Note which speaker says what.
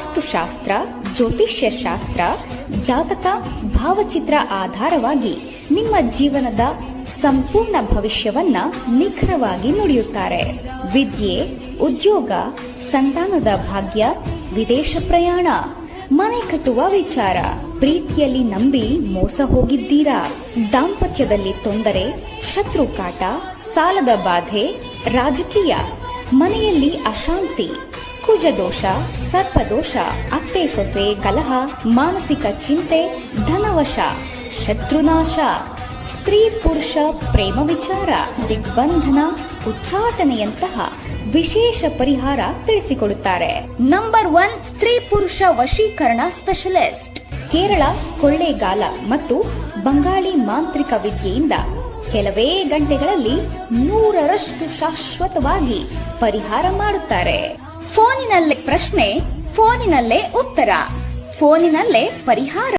Speaker 1: ವಾಸ್ತುಶಾಸ್ತ್ರ, ಜ್ಯೋತಿಷ್ಯ ಶಾಸ್ತ್ರ, ಜಾತಕ, ಭಾವಚಿತ್ರ ಆಧಾರವಾಗಿ ನಿಮ್ಮ ಜೀವನದ ಸಂಪೂರ್ಣ ಭವಿಷ್ಯವನ್ನ ನಿಖರವಾಗಿ ನುಡಿಯುತ್ತಾರೆ. ವಿದ್ಯೆ, ಉದ್ಯೋಗ, ಸಂತಾನದ ಭಾಗ್ಯ, ವಿದೇಶ ಪ್ರಯಾಣ, ಮನೆ ಕಟ್ಟುವ ವಿಚಾರ, ಪ್ರೀತಿಯಲ್ಲಿ ನಂಬಿ ಮೋಸ ಹೋಗಿದ್ದೀರಾ, ದಾಂಪತ್ಯದಲ್ಲಿ ತೊಂದರೆ, ಶತ್ರು ಕಾಟ, ಸಾಲದ ಬಾಧೆ, ರಾಜಕೀಯ, ಮನೆಯಲ್ಲಿ ಅಶಾಂತಿ, ಕುಜದೋಷ, ಸರ್ಪದೋಷ, ಅತ್ತೆ ಸೊಸೆ ಕಲಹ, ಮಾನಸಿಕ ಚಿಂತೆ, ಧನವಶ, ಶತ್ರುನಾಶ, ಸ್ತ್ರೀ ಪುರುಷ ಪ್ರೇಮ ವಿಚಾರ, ದಿಗ್ಬಂಧನ, ಉಚ್ಚಾಟನೆಯಂತಹ ವಿಶೇಷ ಪರಿಹಾರ ತಿಳಿಸಿಕೊಡುತ್ತಾರೆ. ನಂಬರ್ 1 ಸ್ತ್ರೀ ಪುರುಷ ವಶೀಕರಣ ಸ್ಪೆಷಲಿಸ್ಟ್. ಕೇರಳ, ಕೊಳ್ಳೇಗಾಲ ಮತ್ತು ಬಂಗಾಳಿ ಮಾಂತ್ರಿಕ ವಿದ್ಯೆಯಿಂದ ಕೆಲವೇ ಗಂಟೆಗಳಲ್ಲಿ 100ರಷ್ಟು ಶಾಶ್ವತವಾಗಿ ಪರಿಹಾರ ಮಾಡುತ್ತಾರೆ. ಫೋನಿನಲ್ಲೇ ಪ್ರಶ್ನೆ, ಫೋನಿನಲ್ಲೇ ಉತ್ತರ, ಫೋನಿನಲ್ಲೇ ಪರಿಹಾರ.